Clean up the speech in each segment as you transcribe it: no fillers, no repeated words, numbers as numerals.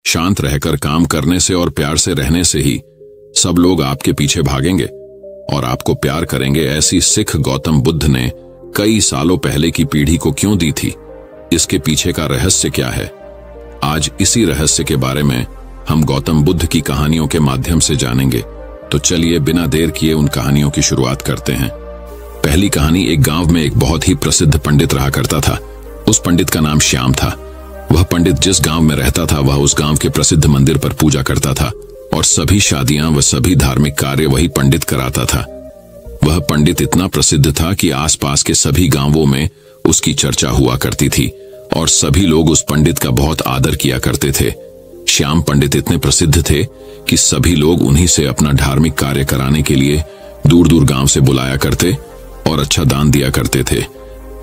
शांत रहकर काम करने से और प्यार से रहने से ही सब लोग आपके पीछे भागेंगे और आपको प्यार करेंगे। ऐसी सीख गौतम बुद्ध ने कई सालों पहले की पीढ़ी को क्यों दी थी? इसके पीछे का रहस्य क्या है? आज इसी रहस्य के बारे में हम गौतम बुद्ध की कहानियों के माध्यम से जानेंगे। तो चलिए बिना देर किए उन कहानियों की शुरुआत करते हैं। पहली कहानी, एक गांव में एक बहुत ही प्रसिद्ध पंडित रहा करता था। उस पंडित का नाम श्याम था। वह पंडित जिस गांव में रहता था वह उस गांव के प्रसिद्ध मंदिर पर पूजा करता था और सभी शादियां व सभी धार्मिक कार्य वही पंडित कराता था। वह पंडित इतना प्रसिद्ध था कि आसपास के सभी गांवों में उसकी चर्चा हुआ करती थी और सभी लोग उस पंडित का बहुत आदर किया करते थे। श्याम पंडित इतने प्रसिद्ध थे कि सभी लोग उन्हीं से अपना धार्मिक कार्य कराने के लिए दूर दूर गांव से बुलाया करते और अच्छा दान दिया करते थे।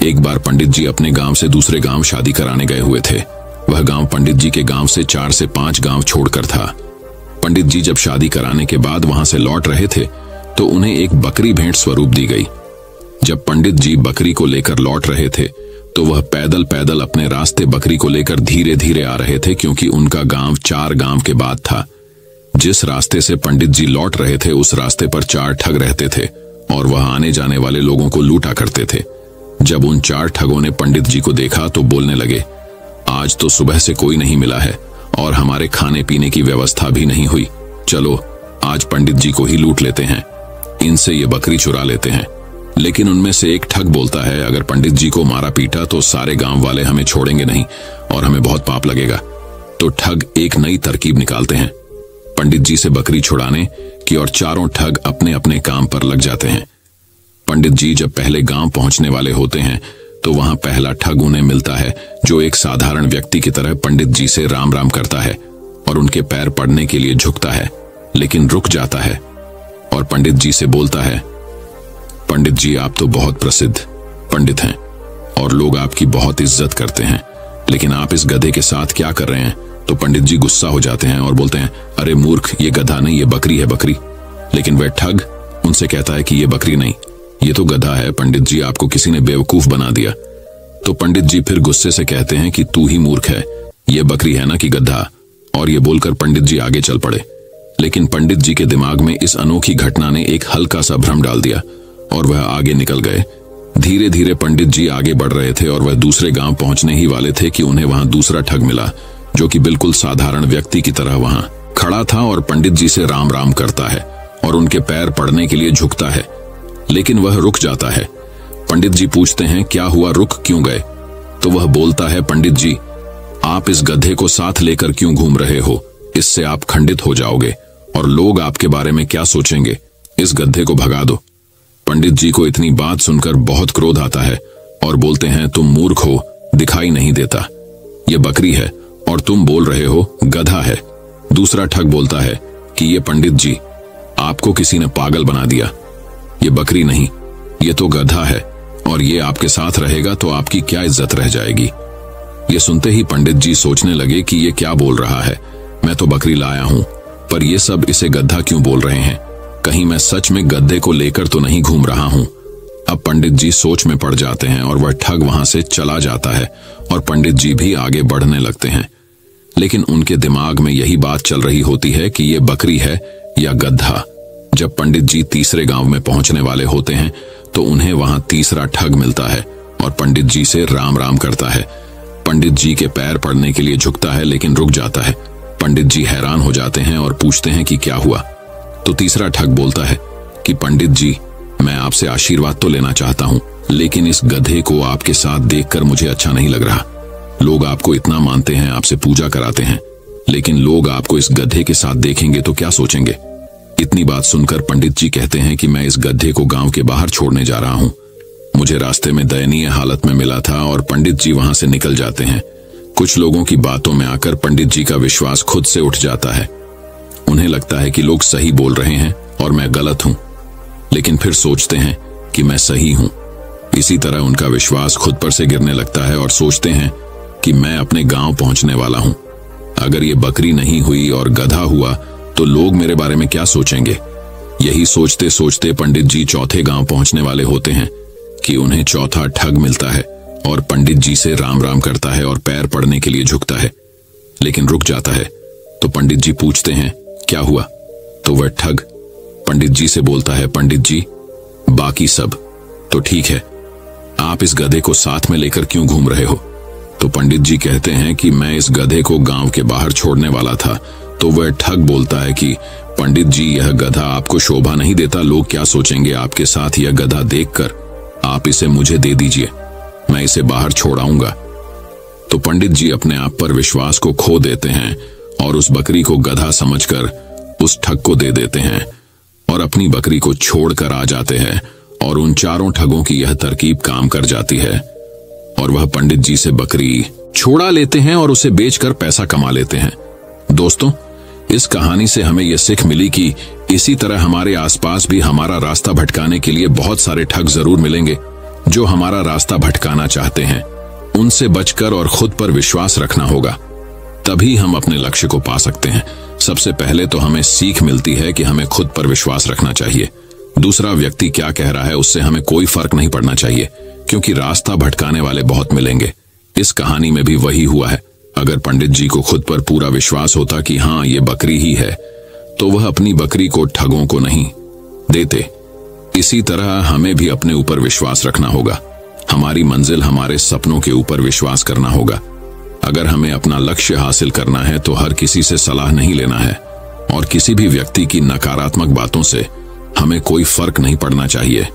एक बार पंडित जी अपने गांव से दूसरे गांव शादी कराने गए हुए थे। वह गांव पंडित जी के गांव से 4 से 5 गांव छोड़कर था। पंडित जी जब शादी कराने के बाद वहां से लौट रहे थे तो उन्हें एक बकरी भेंट स्वरूप दी गई। जब पंडित जी बकरी को लेकर लौट रहे थे तो वह पैदल पैदल अपने रास्ते बकरी को लेकर धीरे धीरे आ रहे थे, क्योंकि उनका गांव 4 गांव के बाद था। जिस रास्ते से पंडित जी लौट रहे थे उस रास्ते पर 4 ठग रहते थे और वह आने जाने वाले लोगों को लूटा करते थे। जब उन 4 ठगों ने पंडित जी को देखा तो बोलने लगे, आज तो सुबह से कोई नहीं मिला है और हमारे खाने पीने की व्यवस्था भी नहीं हुई। चलो आज पंडित जी को ही लूट लेते हैं, इनसे ये बकरी चुरा लेते हैं। लेकिन उनमें से एक ठग बोलता है, अगर पंडित जी को मारा पीटा तो सारे गांव वाले हमें छोड़ेंगे नहीं और हमें बहुत पाप लगेगा। तो ठग एक नई तरकीब निकालते हैं पंडित जी से बकरी छुड़ाने की और चारों ठग अपने अपने काम पर लग जाते हैं। पंडित जी जब पहले गांव पहुंचने वाले होते हैं तो वहां पहला ठग उन्हें मिलता है, जो एक साधारण व्यक्ति की तरह पंडित जी से राम राम करता है और उनके पैर पड़ने के लिए झुकता है, लेकिन रुक जाता है और पंडित जी से बोलता है, पंडित जी आप तो बहुत प्रसिद्ध पंडित हैं और लोग आपकी बहुत इज्जत करते हैं, लेकिन आप इस गधे के साथ क्या कर रहे हैं? तो पंडित जी गुस्सा हो जाते हैं और बोलते हैं, अरे मूर्ख, ये गधा नहीं, ये बकरी है, बकरी। लेकिन वह ठग उनसे कहता है कि ये बकरी नहीं, ये तो गधा है, पंडित जी आपको किसी ने बेवकूफ बना दिया। तो पंडित जी फिर गुस्से से कहते हैं कि तू ही मूर्ख है, ये बकरी है ना कि गधा। और ये बोलकर पंडित जी आगे चल पड़े। लेकिन पंडित जी के दिमाग में इस अनोखी घटना ने एक हल्का सा भ्रम डाल दिया और वह आगे निकल गए। धीरे धीरे पंडित जी आगे बढ़ रहे थे और वह दूसरे गांव पहुंचने ही वाले थे कि उन्हें वहां दूसरा ठग मिला, जो कि बिल्कुल साधारण व्यक्ति की तरह वहां खड़ा था और पंडित जी से राम राम करता है और उनके पैर पड़ने के लिए झुकता है, लेकिन वह रुक जाता है। पंडित जी पूछते हैं, क्या हुआ, रुक क्यों गए? तो वह बोलता है, पंडित जी आप इस गधे को साथ लेकर क्यों घूम रहे हो? इससे आप खंडित हो जाओगे और लोग आपके बारे में क्या सोचेंगे? इस गधे को भगा दो। पंडित जी को इतनी बात सुनकर बहुत क्रोध आता है और बोलते हैं, तुम मूर्ख हो, दिखाई नहीं देता, ये बकरी है और तुम बोल रहे हो गधा है। दूसरा ठग बोलता है कि ये पंडित जी आपको किसी ने पागल बना दिया, ये बकरी नहीं, ये तो गधा है और ये आपके साथ रहेगा तो आपकी क्या इज्जत रह जाएगी। ये सुनते ही पंडित जी सोचने लगे कि ये क्या बोल रहा है, मैं तो बकरी लाया हूं, पर ये सब इसे गधा क्यों बोल रहे हैं? कहीं मैं सच में गधे को लेकर तो नहीं घूम रहा हूं। अब पंडित जी सोच में पड़ जाते हैं और वह ठग वहां से चला जाता है और पंडित जी भी आगे बढ़ने लगते हैं। लेकिन उनके दिमाग में यही बात चल रही होती है कि ये बकरी है या गधा। जब पंडित जी तीसरे गांव में पहुंचने वाले होते हैं तो उन्हें वहां तीसरा ठग मिलता है और पंडित जी से राम राम करता है। पंडित जी के पैर पड़ने के लिए झुकता है, लेकिन रुक जाता है। पंडित जी हैरान हो जाते हैं और पूछते हैं कि क्या हुआ? तो तीसरा ठग बोलता है कि पंडित जी मैं आपसे आशीर्वाद तो लेना चाहता हूं, लेकिन इस गधे को आपके साथ देखकर मुझे अच्छा नहीं लग रहा। लोग आपको इतना मानते हैं, आपसे पूजा कराते हैं, लेकिन लोग आपको इस गधे के साथ देखेंगे तो क्या सोचेंगे? इतनी बात सुनकर पंडित जी कहते हैं कि मैं इस गधे को गांव के बाहर छोड़ने जा रहा हूं। मुझे रास्ते में दयनीय हालत में मिला था और पंडित जी वहां से निकल जाते हैं। कुछ लोगों की बातों में आकर पंडित जी का विश्वास खुद से उठ जाता है। उन्हें लगता है कि लोग सही बोल रहे हैं और मैं गलत हूं, लेकिन फिर सोचते हैं कि मैं सही हूं। इसी तरह उनका विश्वास खुद पर से गिरने लगता है और सोचते हैं कि मैं अपने गांव पहुंचने वाला हूं। अगर ये बकरी नहीं हुई और गधा हुआ तो लोग मेरे बारे में क्या सोचेंगे? यही सोचते सोचते पंडित जी चौथे गांव पहुंचने वाले होते हैं कि उन्हें चौथा ठग मिलता है और पंडित जी से राम राम करता है और पैर पड़ने के लिए झुकता है, लेकिन रुक जाता है तो पंडित जी पूछते हैं, क्या हुआ? तो वह ठग पंडित जी से बोलता है, पंडित जी बाकी सब तो ठीक है, आप इस गधे को साथ में लेकर क्यों घूम रहे हो? तो पंडित जी कहते हैं कि मैं इस गधे को गांव के बाहर छोड़ने वाला था। तो वह ठग बोलता है कि पंडित जी, यह गधा आपको शोभा नहीं देता, लोग क्या सोचेंगे आपके साथ यह गधा देखकर, आप इसे मुझे दे दीजिए, मैं इसे बाहर छोड़ाऊंगा। तो पंडित जी अपने आप पर विश्वास को खो देते हैं और उस बकरी को गधा समझकर उस ठग को दे देते हैं और अपनी बकरी को छोड़कर आ जाते हैं। और उन चारों ठगों की यह तरकीब काम कर जाती है और वह पंडित जी से बकरी छोड़ा लेते हैं और उसे बेचकर पैसा कमा लेते हैं। दोस्तों, इस कहानी से हमें यह सीख मिली कि इसी तरह हमारे आसपास भी हमारा रास्ता भटकाने के लिए बहुत सारे ठग जरूर मिलेंगे जो हमारा रास्ता भटकाना चाहते हैं। उनसे बचकर और खुद पर विश्वास रखना होगा, तभी हम अपने लक्ष्य को पा सकते हैं। सबसे पहले तो हमें सीख मिलती है कि हमें खुद पर विश्वास रखना चाहिए। दूसरा, व्यक्ति क्या कह रहा है उससे हमें कोई फर्क नहीं पड़ना चाहिए, क्योंकि रास्ता भटकाने वाले बहुत मिलेंगे। इस कहानी में भी वही हुआ है। अगर पंडित जी को खुद पर पूरा विश्वास होता कि हाँ ये बकरी ही है, तो वह अपनी बकरी को ठगों को नहीं देते। इसी तरह हमें भी अपने ऊपर विश्वास रखना होगा, हमारी मंजिल हमारे सपनों के ऊपर विश्वास करना होगा। अगर हमें अपना लक्ष्य हासिल करना है तो हर किसी से सलाह नहीं लेना है और किसी भी व्यक्ति की नकारात्मक बातों से हमें कोई फर्क नहीं पड़ना चाहिए,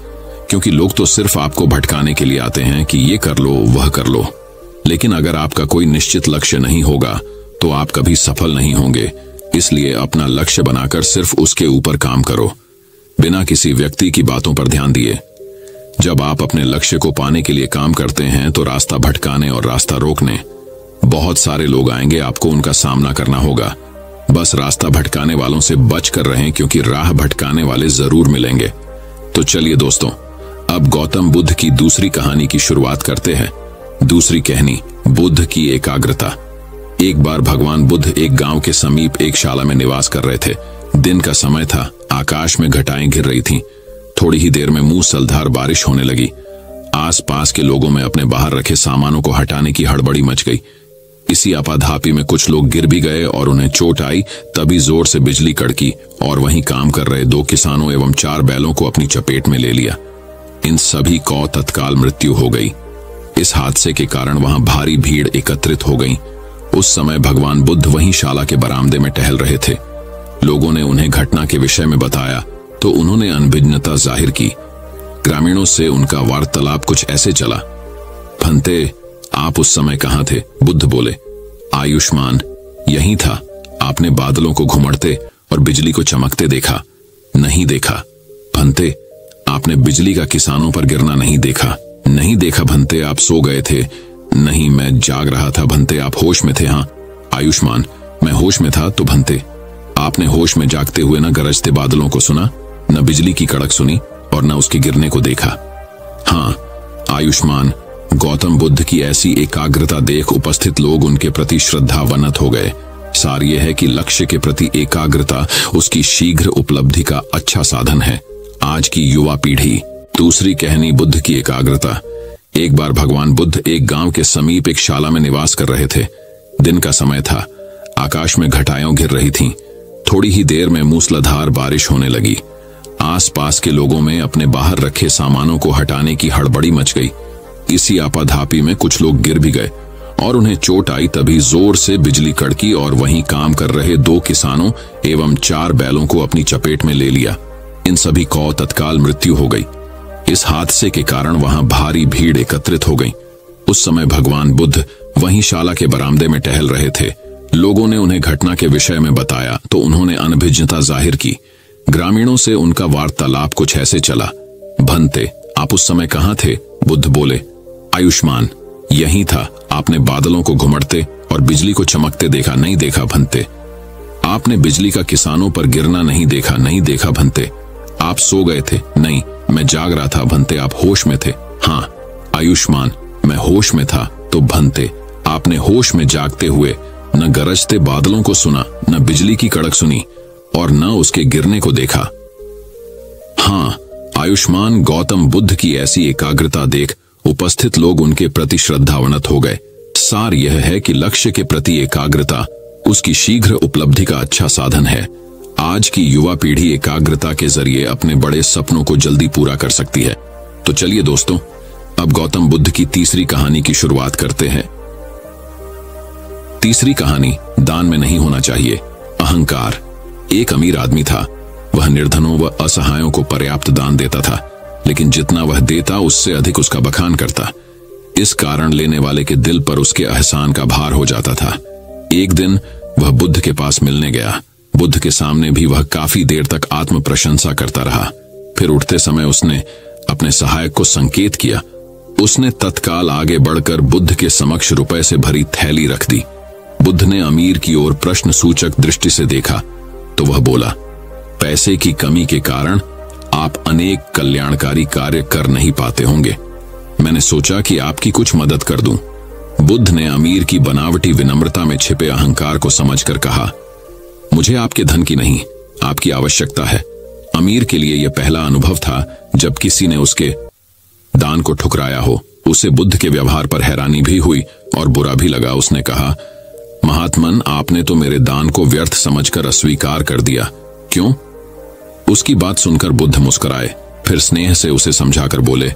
क्योंकि लोग तो सिर्फ आपको भटकाने के लिए आते हैं कि ये कर लो वह कर लो। लेकिन अगर आपका कोई निश्चित लक्ष्य नहीं होगा तो आप कभी सफल नहीं होंगे। इसलिए अपना लक्ष्य बनाकर सिर्फ उसके ऊपर काम करो, बिना किसी व्यक्ति की बातों पर ध्यान दिए। जब आप अपने लक्ष्य को पाने के लिए काम करते हैं तो रास्ता भटकाने और रास्ता रोकने बहुत सारे लोग आएंगे, आपको उनका सामना करना होगा। बस रास्ता भटकाने वालों से बच कर रहें, क्योंकि राह भटकाने वाले जरूर मिलेंगे। तो चलिए दोस्तों, अब गौतम बुद्ध की दूसरी कहानी की शुरुआत करते हैं। दूसरी कहानी, बुद्ध की एकाग्रता। एक बार भगवान बुद्ध एक गांव के समीप एक शाला में निवास कर रहे थे। दिन का समय था, आकाश में घटाएं घिर रही थीं। थोड़ी ही देर में मूसलाधार बारिश होने लगी। आसपास के लोगों में अपने बाहर रखे सामानों को हटाने की हड़बड़ी मच गई। इसी आपाधापी में कुछ लोग गिर भी गए और उन्हें चोट आई। तभी जोर से बिजली कड़की और वहीं काम कर रहे 2 किसानों एवं 4 बैलों को अपनी चपेट में ले लिया। इन सभी को तत्काल मृत्यु हो गई। इस हादसे के कारण वहां भारी भीड़ एकत्रित हो गई। उस समय भगवान बुद्ध वहीं शाला के बरामदे में टहल रहे थे। लोगों ने उन्हें घटना के विषय में बताया तो उन्होंने अनभिज्ञता जाहिर की। ग्रामीणों से उनका वार्तालाप कुछ ऐसे चला, भंते आप उस समय कहां थे? बुद्ध बोले, आयुष्मान यहीं था। आपने बादलों को घुमड़ते और बिजली को चमकते देखा? नहीं देखा। भंते आपने बिजली का किसानों पर गिरना नहीं देखा? नहीं देखा। भंते आप सो गए थे? नहीं, मैं जाग रहा था। भंते आप होश में थे? हाँ। आयुष्मान मैं होश में था। तो भंते आपने होश में जागते हुए न गरजते बादलों को सुना, न बिजली की कड़क सुनी और न उसके गिरने को देखा? हाँ। आयुष्मान गौतम बुद्ध की ऐसी एकाग्रता देख उपस्थित लोग उनके प्रति श्रद्धावनत हो गए। सार यह है कि लक्ष्य के प्रति एकाग्रता उसकी शीघ्र उपलब्धि का अच्छा साधन है। आज की युवा पीढ़ी। दूसरी कहानी, बुद्ध की एकाग्रता। एक बार भगवान बुद्ध एक गांव के समीप एक शाला में निवास कर रहे थे। दिन का समय था, आकाश में घटाएं घिर रही थीं। थोड़ी ही देर में मूसलाधार बारिश होने लगी। आसपास के लोगों में अपने बाहर रखे सामानों को हटाने की हड़बड़ी मच गई। इसी आपाधापी में कुछ लोग गिर भी गए और उन्हें चोट आई। तभी जोर से बिजली कड़की और वहीं काम कर रहे 2 किसानों एवं 4 बैलों को अपनी चपेट में ले लिया। इन सभी को तत्काल मृत्यु हो गई। इस हादसे के कारण वहां भारी भीड़ एकत्रित हो गई। उस समय भगवान बुद्ध वहीं शाला के बरामदे में टहल रहे थे। लोगों ने उन्हें घटना के विषय में बताया तो उन्होंने अनभिज्ञता जाहिर की। ग्रामीणों से उनका वार्तालाप कुछ ऐसे चला, भंते आप उस समय कहां थे? बुद्ध बोले, आयुष्मान यहीं था। आपने बादलों को घुमड़ते और बिजली को चमकते देखा? नहीं देखा। भंते आपने बिजली का किसानों पर गिरना नहीं देखा? नहीं देखा। भंते आप सो गए थे? नहीं, मैं जाग रहा था। भंते आप होश में थे? हाँ। आयुष्मान मैं होश में था। तो भंते आपने होश में जागते हुए न गरजते बादलों को सुना, न बिजली की कड़क सुनी और न उसके गिरने को देखा? हाँ। आयुष्मान गौतम बुद्ध की ऐसी एकाग्रता देख उपस्थित लोग उनके प्रति श्रद्धावनत हो गए। सार यह है कि लक्ष्य के प्रति एकाग्रता उसकी शीघ्र उपलब्धि का अच्छा साधन है। आज की युवा पीढ़ी एकाग्रता के जरिए अपने बड़े सपनों को जल्दी पूरा कर सकती है। तो चलिए दोस्तों, अब गौतम बुद्ध की तीसरी कहानी की शुरुआत करते हैं। तीसरी कहानी, दान में नहीं होना चाहिए अहंकार। एक अमीर आदमी था। वह निर्धनों व असहायों को पर्याप्त दान देता था, लेकिन जितना वह देता उससे अधिक उसका बखान करता। इस कारण लेने वाले के दिल पर उसके एहसान का भार हो जाता था। एक दिन वह बुद्ध के पास मिलने गया। बुद्ध के सामने भी वह काफी देर तक आत्म प्रशंसा करता रहा। फिर उठते समय उसने अपने सहायक को संकेत किया। उसने तत्काल आगे बढ़कर बुद्ध के समक्ष रुपए से भरी थैली रख दी। बुद्ध ने अमीर की ओर प्रश्न सूचक दृष्टि से देखा तो वह बोला, पैसे की कमी के कारण आप अनेक कल्याणकारी कार्य कर नहीं पाते होंगे। मैंने सोचा कि आपकी कुछ मदद कर दूं। बुद्ध ने अमीर की बनावटी विनम्रता में छिपे अहंकार को समझकर कहा, मुझे आपके धन की नहीं, आपकी आवश्यकता है। अमीर के लिए यह पहला अनुभव था जब किसी ने उसके दान को ठुकराया हो। उसे बुद्ध के व्यवहार पर हैरानी भी हुई और बुरा भी लगा। उसने कहा, महात्मन, आपने तो मेरे दान को व्यर्थ समझकर अस्वीकार कर दिया। क्यों? उसकी बात सुनकर बुद्ध मुस्कुराए, फिर स्नेह से उसे समझाकर बोले,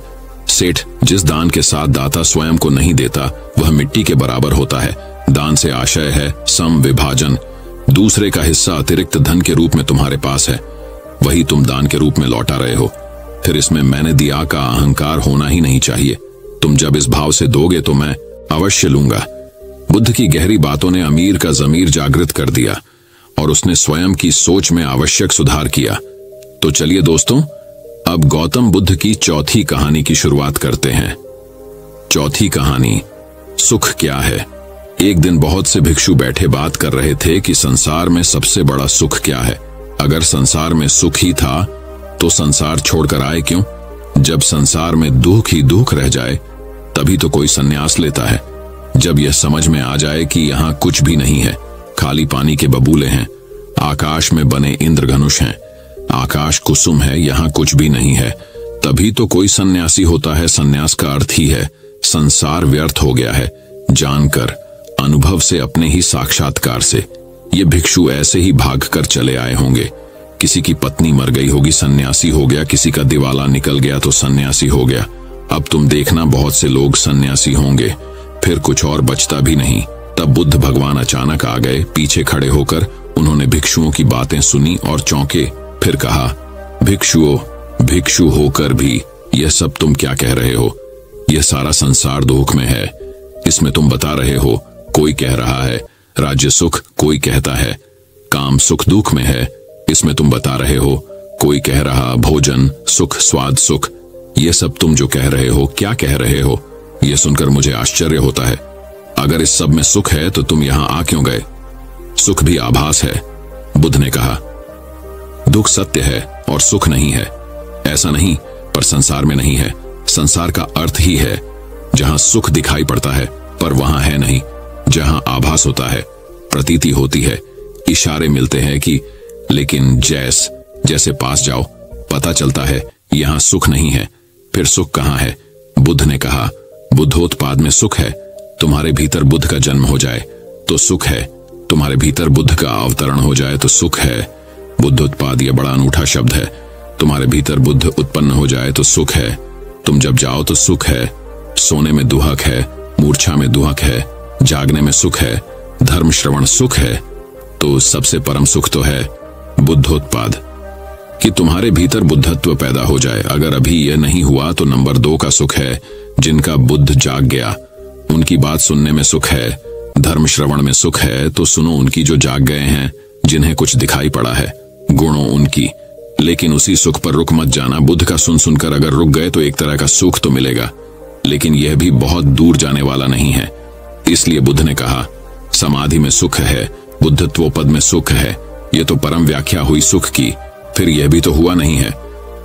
सेठ, जिस दान के साथ दाता स्वयं को नहीं देता वह मिट्टी के बराबर होता है। दान से आशय है सम विभाजन। दूसरे का हिस्सा अतिरिक्त धन के रूप में तुम्हारे पास है, वही तुम दान के रूप में लौटा रहे हो। फिर इसमें मैंने दिया का अहंकार होना ही नहीं चाहिए। तुम जब इस भाव से दोगे तो मैं अवश्य लूंगा। बुद्ध की गहरी बातों ने अमीर का जमीर जागृत कर दिया और उसने स्वयं की सोच में आवश्यक सुधार किया। तो चलिए दोस्तों, अब गौतम बुद्ध की चौथी कहानी की शुरुआत करते हैं। चौथी कहानी, सुख क्या है। एक दिन बहुत से भिक्षु बैठे बात कर रहे थे कि संसार में सबसे बड़ा सुख क्या है। अगर संसार में सुख ही था तो संसार छोड़कर आए क्यों? जब संसार में दुख ही दुख रह जाए तभी तो कोई संन्यास लेता है। जब यह समझ में आ जाए कि यहाँ कुछ भी नहीं है, खाली पानी के बबूले हैं, आकाश में बने इंद्रधनुष हैं, आकाश कुसुम है, यहाँ कुछ भी नहीं है, तभी तो कोई सन्यासी होता है। सन्यास का अर्थ ही है संसार व्यर्थ हो गया है, जानकर, अनुभव से, अपने ही साक्षात्कार से। ये भिक्षु ऐसे ही भागकर चले आए होंगे। किसी की पत्नी मर गई होगी, सन्यासी हो गया। किसी का दिवाला निकल गया तो सन्यासी हो गया। अब तुम देखना बहुत से लोग सन्यासी होंगे, फिर कुछ और बचता भी नहीं। तब बुद्ध भगवान अचानक आ गए। पीछे खड़े होकर उन्होंने भिक्षुओं की बातें सुनी और चौंके। फिर कहा, भिक्षुओं, भिक्षु होकर भी यह सब तुम क्या कह रहे हो? यह सारा संसार दुख में है, इसमें तुम बता रहे हो। कोई कह रहा है राज्य सुख, कोई कहता है काम सुख दुख में है, इसमें तुम बता रहे हो। कोई कह रहा भोजन सुख, स्वाद सुख। ये सब तुम जो कह रहे हो, क्या कह रहे हो? यह सुनकर मुझे आश्चर्य होता है। अगर इस सब में सुख है तो तुम यहां आ क्यों गए? सुख भी आभास है। बुद्ध ने कहा, दुख सत्य है और सुख नहीं है। ऐसा नहीं, पर संसार में नहीं है। संसार का अर्थ ही है जहां सुख दिखाई पड़ता है पर वहां है नहीं, जहां आभास होता है, प्रतीति होती है, इशारे मिलते हैं कि, लेकिन जैसे पास जाओ पता चलता है यहां सुख नहीं है। फिर सुख कहां है? बुद्ध ने कहा, बुद्धोत्पाद में सुख है। तुम्हारे भीतर बुद्ध का जन्म हो जाए तो सुख है, तुम्हारे भीतर बुद्ध का अवतरण हो जाए तो सुख है। बुद्धोत्पाद यह बड़ा अनूठा शब्द है। तुम्हारे भीतर बुद्ध उत्पन्न हो जाए तो सुख है। तुम जब जाओ तो सुख है। सोने में दुहक है, मूर्छा में दुहक है, जागने में सुख है, धर्म श्रवण सुख है। तो सबसे परम सुख तो है बुद्धोत्पाद, कि तुम्हारे भीतर बुद्धत्व पैदा हो जाए। अगर अभी यह नहीं हुआ तो नंबर 2 का सुख है, जिनका बुद्ध जाग गया, उनकी बात सुनने में सुख है। धर्म श्रवण में सुख है तो सुनो उनकी जो जाग गए हैं, जिन्हें कुछ दिखाई पड़ा है, गुणों उनकी। लेकिन उसी सुख पर रुक मत जाना। बुद्ध का सुन सुनकर अगर रुक गए तो एक तरह का सुख तो मिलेगा, लेकिन यह भी बहुत दूर जाने वाला नहीं है। इसलिए बुद्ध ने कहा, समाधि में सुख है, बुद्धत्वोपद में सुख है। यह तो परम व्याख्या हुई सुख की। फिर यह भी तो हुआ नहीं है।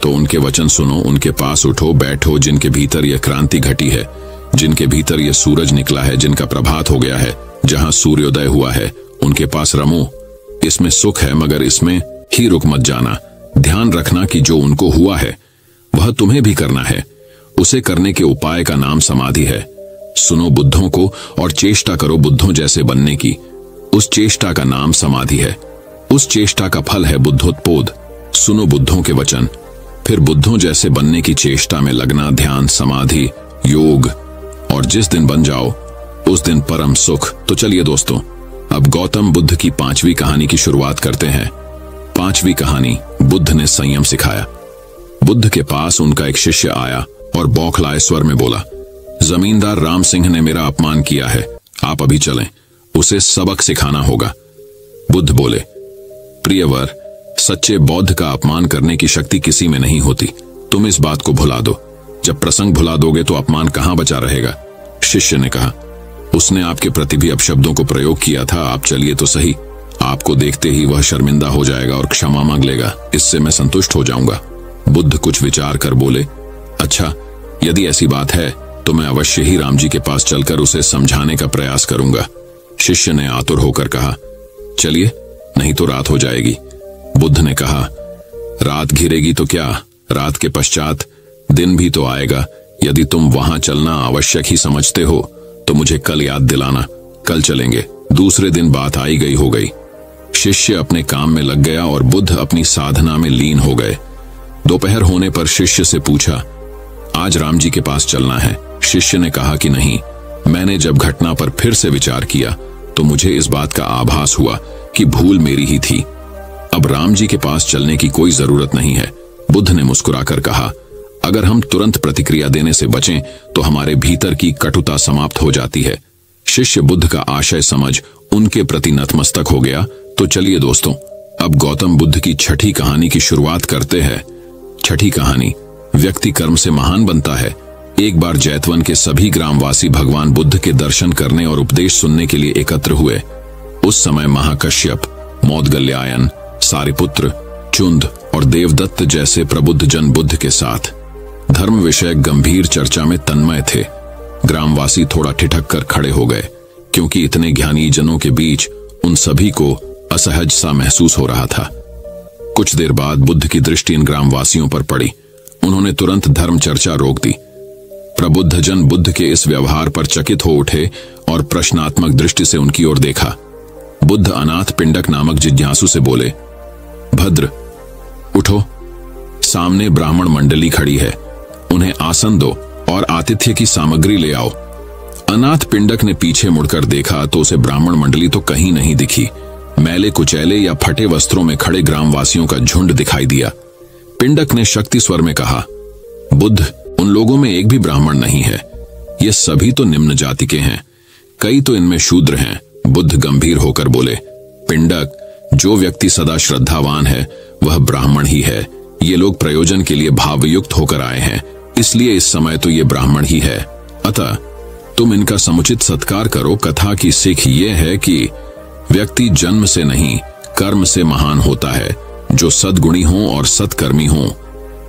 तो उनके वचन सुनो, उनके पास उठो बैठो, जिनके भीतर यह क्रांति घटी है, जिनके भीतर यह सूरज निकला है, जिनका प्रभात हो गया है, जहां सूर्योदय हुआ है, उनके पास रमो। इसमें सुख है, मगर इसमें ही रुक मत जाना। ध्यान रखना कि जो उनको हुआ है वह तुम्हें भी करना है। उसे करने के उपाय का नाम समाधि है। सुनो बुद्धों को और चेष्टा करो बुद्धों जैसे बनने की। उस चेष्टा का नाम समाधि है। उस चेष्टा का फल है बुद्धोत्पोध। सुनो बुद्धों के वचन, फिर बुद्धों जैसे बनने की चेष्टा में लगना, ध्यान, समाधि, योग, और जिस दिन बन जाओ उस दिन परम सुख। तो चलिए दोस्तों, अब गौतम बुद्ध की 5वीं कहानी की शुरुआत करते हैं। 5वीं कहानी, बुद्ध ने संयम सिखाया। बुद्ध के पास उनका एक शिष्य आया और बौखलाए स्वर में बोला, जमींदार राम सिंह ने मेरा अपमान किया है, आप अभी चलें, उसे सबक सिखाना होगा। बुद्ध बोले, प्रियवर, सच्चे बौद्ध का अपमान करने की शक्ति किसी में नहीं होती। तुम इस बात को भुला दो। जब प्रसंग भुला दोगे तो अपमान कहां बचा रहेगा। शिष्य ने कहा, उसने आपके प्रति भी अपशब्दों को प्रयोग किया था, आप चलिए तो सही। आपको देखते ही वह शर्मिंदा हो जाएगा और क्षमा मांग लेगा, इससे मैं संतुष्ट हो जाऊंगा। बुद्ध कुछ विचार कर बोले, अच्छा, यदि ऐसी बात है तो मैं अवश्य ही राम जी के पास चलकर उसे समझाने का प्रयास करूंगा। शिष्य ने आतुर होकर कहा, चलिए, नहीं तो रात हो जाएगी। बुद्ध ने कहा, रात घिरेगी तो क्या, रात के पश्चात दिन भी तो आएगा। यदि तुम वहां चलना आवश्यक ही समझते हो तो मुझे कल याद दिलाना, कल चलेंगे। दूसरे दिन बात आई गई हो गई। शिष्य अपने काम में लग गया और बुद्ध अपनी साधना में लीन हो गए। दोपहर होने पर शिष्य से पूछा, आज राम जी के पास चलना है। शिष्य ने कहा कि नहीं। मैंने जब घटना पर फिर से विचार किया तो मुझे इस बात का आभास हुआ कि भूल मेरी ही थी। अब राम जी के पास चलने की कोई जरूरत नहीं है। बुद्ध ने मुस्कुराकर कहा, अगर हम तुरंत प्रतिक्रिया देने से बचें तो हमारे भीतर की कटुता समाप्त हो जाती है। शिष्य बुद्ध का आशय समझ उनके प्रति नतमस्तक हो गया। तो चलिए दोस्तों, अब गौतम बुद्ध की 6ठी कहानी की शुरुआत करते हैं। 6ठी कहानी, व्यक्ति कर्म से महान बनता है। एक बार जैतवन के सभी ग्रामवासी भगवान बुद्ध के दर्शन करने और उपदेश सुनने के लिए एकत्र हुए। उस समय महाकश्यप, मौदगल्यायन, सारिपुत्र, चुंद और देवदत्त जैसे प्रबुद्ध जन बुद्ध के साथ धर्म विषयक गंभीर चर्चा में तन्मय थे। ग्रामवासी थोड़ा ठिठक कर खड़े हो गए, क्योंकि इतने ज्ञानी जनों के बीच उन सभी को असहज सा महसूस हो रहा था। कुछ देर बाद बुद्ध की दृष्टि इन ग्रामवासियों पर पड़ी। उन्होंने तुरंत धर्म चर्चा रोक दी। प्रबुद्ध जन बुद्ध के इस व्यवहार पर चकित हो उठे और प्रश्नात्मक दृष्टि से उनकी ओर देखा। बुद्ध अनाथ पिंडक नामक जिज्ञासु से बोले, भद्र, उठो, सामने ब्राह्मण मंडली खड़ी है, उन्हें आसन दो और आतिथ्य की सामग्री ले आओ। अनाथ पिंडक ने पीछे मुड़कर देखा तो उसे ब्राह्मण मंडली तो कहीं नहीं दिखी। मैले कुचैले या फटे वस्त्रों में खड़े ग्रामवासियों का झुंड दिखाई दिया। पिंडक ने शक्ति स्वर में कहा, बुद्ध, उन लोगों में एक भी ब्राह्मण नहीं है। ये सभी तो निम्न जाति के हैं, कई तो इनमें शूद्र हैं। बुद्ध गंभीर होकर बोले, पिंडक, जो व्यक्ति सदा श्रद्धावान है वह ब्राह्मण ही है। ये लोग प्रयोजन के लिए भावयुक्त होकर आए हैं, इसलिए इस समय तो ये ब्राह्मण ही है। अतः तुम इनका समुचित सत्कार करो। कथा की सीख ये है कि व्यक्ति जन्म से नहीं, कर्म से महान होता है। जो सद्गुणी हों और सत्कर्मी हों,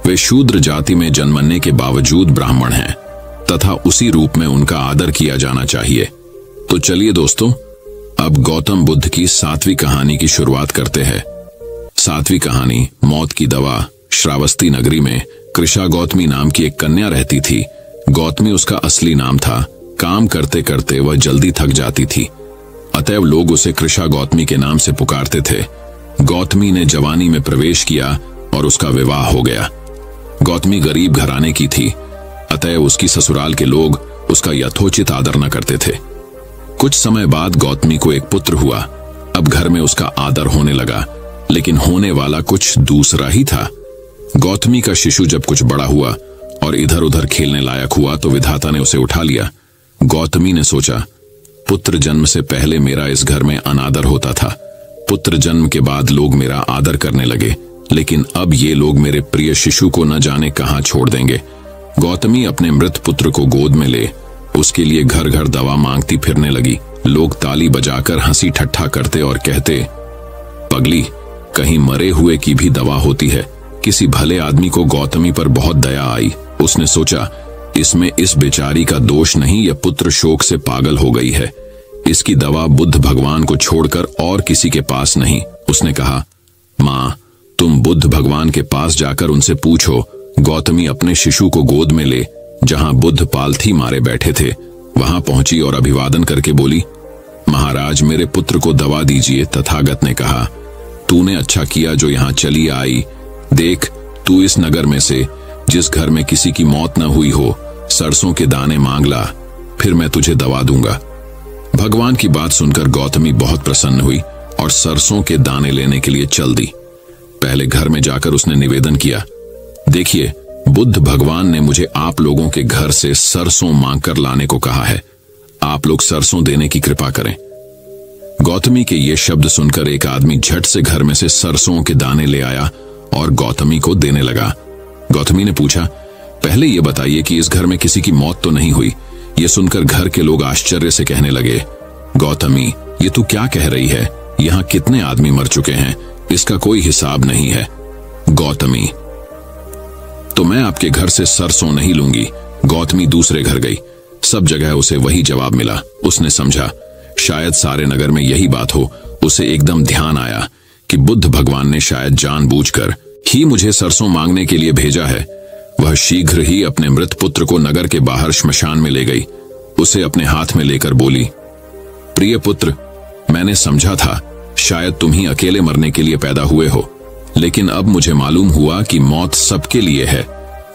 वे शूद्र जाति में जन्मने के बावजूद ब्राह्मण हैं तथा उसी रूप में उनका आदर किया जाना चाहिए। तो चलिए दोस्तों, अब गौतम बुद्ध की 7वीं कहानी की शुरुआत करते हैं। 7वीं कहानी, मौत की दवा। श्रावस्ती नगरी में कृषा गौतमी नाम की एक कन्या रहती थी। गौतमी उसका असली नाम था। काम करते करते वह जल्दी थक जाती थी, अतएव लोग उसे कृषा गौतमी के नाम से पुकारते थे। गौतमी ने जवानी में प्रवेश किया और उसका विवाह हो गया। गौतमी गरीब घराने की थी, अतएव उसकी ससुराल के लोग उसका यथोचित आदर न करते थे। कुछ समय बाद गौतमी को एक पुत्र हुआ। अब घर में उसका आदर होने लगा, लेकिन होने वाला कुछ दूसरा ही था। गौतमी का शिशु जब कुछ बड़ा हुआ और इधर उधर खेलने लायक हुआ तो विधाता ने उसे उठा लिया। गौतमी ने सोचा, पुत्र जन्म से पहले मेरा इस घर में अनादर होता था, पुत्र जन्म के बाद लोग मेरा आदर करने लगे, लेकिन अब ये लोग मेरे प्रिय शिशु को न जाने कहां छोड़ देंगे। गौतमी अपने मृत पुत्र को गोद में ले उसके लिए घर घर दवा मांगती फिरने लगी। लोग ताली बजाकर हंसी ठट्ठा करते और कहते, पगली, कहीं मरे हुए की भी दवा होती है। किसी भले आदमी को गौतमी पर बहुत दया आई। उसने सोचा, इसमें इस बेचारी का दोष नहीं, यह पुत्र शोक से पागल हो गई है। इसकी दवा बुद्ध भगवान को छोड़कर और किसी के पास नहीं। उसने कहा, माँ, तुम बुद्ध भगवान के पास जाकर उनसे पूछो। गौतमी अपने शिशु को गोद में ले जहां बुद्ध पालथी मारे बैठे थे, वहां पहुंची और अभिवादन करके बोली, महाराज, मेरे पुत्र को दवा दीजिए। तथागत ने कहा, तूने अच्छा किया जो यहाँ चली आई। देख, तू इस नगर में से जिस घर में किसी की मौत न हुई हो, सरसों के दाने मांग ला, फिर मैं तुझे दवा दूंगा। भगवान की बात सुनकर गौतमी बहुत प्रसन्न हुई और सरसों के दाने लेने के लिए चल दी। पहले घर में जाकर उसने निवेदन किया, देखिए, बुद्ध भगवान ने मुझे आप लोगों के घर से सरसों मांगकर लाने को कहा है। आप लोग सरसों देने की कृपा करें। गौतमी के ये शब्द सुनकर एक आदमी झट से घर में से सरसों के दाने ले आया और गौतमी को देने लगा। गौतमी ने पूछा, पहले ये बताइए कि इस घर में किसी की मौत तो नहीं हुई? ये सुनकर घर के लोग आश्चर्य से कहने लगे, गौतमी, ये तू क्या कह रही है? यहाँ कितने आदमी मर चुके हैं, इसका कोई हिसाब नहीं है। गौतमी, तो मैं आपके घर से सरसों नहीं लूंगी। गौतमी दूसरे घर गई। सब जगह उसे वही जवाब मिला। उसने समझा शायद सारे नगर में यही बात हो। उसे एकदम ध्यान आया कि बुद्ध भगवान ने शायद जानबूझकर ही मुझे सरसों मांगने के लिए भेजा है। वह शीघ्र ही अपने मृत पुत्र को नगर के बाहर श्मशान में ले गई। उसे अपने हाथ में लेकर बोली, प्रिय पुत्र, मैंने समझा था शायद तुम ही अकेले मरने के लिए पैदा हुए हो, लेकिन अब मुझे मालूम हुआ कि मौत सबके लिए है।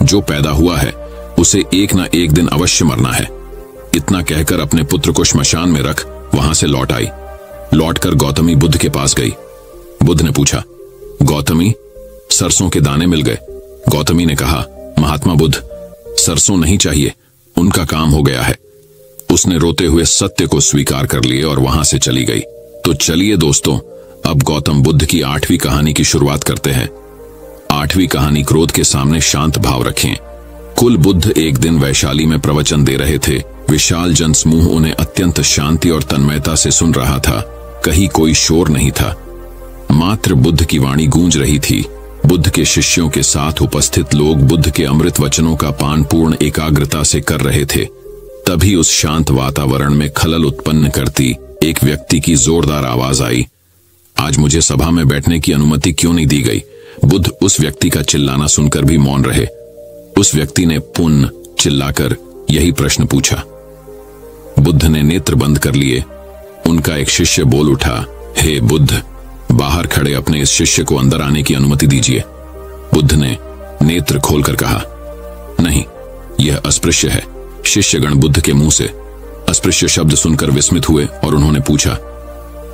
जो पैदा हुआ है उसे एक ना एक दिन अवश्य मरना है। इतना कहकर अपने पुत्र को श्मशान में रख वहां से लौट आई। लौटकर गौतमी बुद्ध के पास गई। बुद्ध ने पूछा, गौतमी, सरसों के दाने मिल गए? गौतमी ने कहा, महात्मा बुद्ध, सरसों नहीं चाहिए, उनका काम हो गया है। उसने रोते हुए सत्य को स्वीकार कर लिए और वहां से चली गई। तो चलिए दोस्तों, अब गौतम बुद्ध की 8वीं कहानी की शुरुआत करते हैं। 8वीं कहानी, क्रोध के सामने शांत भाव रखें। कुल बुद्ध एक दिन वैशाली में प्रवचन दे रहे थे। विशाल जनसमूह उन्हें अत्यंत शांति और तन्मयता से सुन रहा था। कहीं कोई शोर नहीं था, मात्र बुद्ध की वाणी गूंज रही थी। बुद्ध के शिष्यों के साथ उपस्थित लोग बुद्ध के अमृत वचनों का पान पूर्ण एकाग्रता से कर रहे थे। तभी उस शांत वातावरण में खलल उत्पन्न करती एक व्यक्ति की जोरदार आवाज आई, आज मुझे सभा में बैठने की अनुमति क्यों नहीं दी गई? बुद्ध उस व्यक्ति का चिल्लाना सुनकर भी मौन रहे। उस व्यक्ति ने पुनः चिल्लाकर यही प्रश्न पूछा। बुद्ध ने नेत्र बंद कर लिए। उनका एक शिष्य बोल उठा, हे बुद्ध, बाहर खड़े अपने इस शिष्य को अंदर आने की अनुमति दीजिए। बुद्ध ने नेत्र खोलकर कहा, नहीं, यह अस्पृश्य है। शिष्यगण बुद्ध के मुंह से अस्पृश्य शब्द सुनकर विस्मित हुए और उन्होंने पूछा,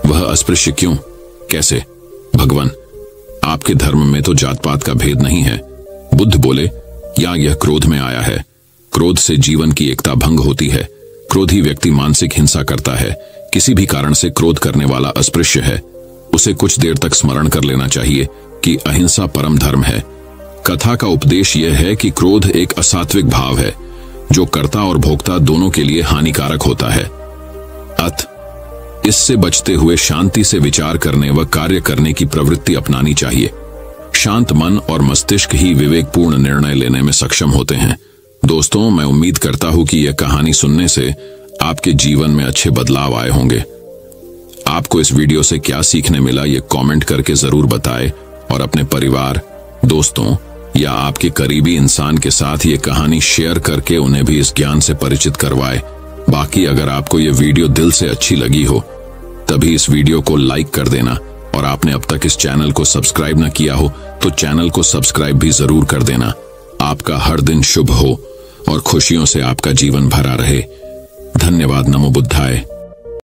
वह अस्पृश्य क्यों, कैसे? भगवान, आपके धर्म में तो जात पात का भेद नहीं है। बुद्ध बोले, या यह क्रोध में आया है। क्रोध से जीवन की एकता भंग होती है। क्रोधी व्यक्ति मानसिक हिंसा करता है। किसी भी कारण से क्रोध करने वाला अस्पृश्य है। उसे कुछ देर तक स्मरण कर लेना चाहिए कि अहिंसा परम धर्म है। कथा का उपदेश यह है कि क्रोध एक असात्विक भाव है जो कर्ता और भोक्ता दोनों के लिए हानिकारक होता है। इससे बचते हुए शांति से विचार करने व कार्य करने की प्रवृत्ति अपनानी चाहिए। शांत मन और मस्तिष्क ही विवेकपूर्ण निर्णय लेने में सक्षम होते हैं। दोस्तों, मैं उम्मीद करता हूं कि यह कहानी सुनने से आपके जीवन में अच्छे बदलाव आए होंगे। आपको इस वीडियो से क्या सीखने मिला, ये कमेंट करके जरूर बताएं और अपने परिवार, दोस्तों या आपके करीबी इंसान के साथ ये कहानी शेयर करके उन्हें भी इस ज्ञान से परिचित करवाएं। बाकी अगर आपको ये वीडियो दिल से अच्छी लगी हो तभी इस वीडियो को लाइक कर देना, और आपने अब तक इस चैनल को सब्सक्राइब न किया हो तो चैनल को सब्सक्राइब भी जरूर कर देना। आपका हर दिन शुभ हो और खुशियों से आपका जीवन भरा रहे। धन्यवाद। नमो बुद्धाय।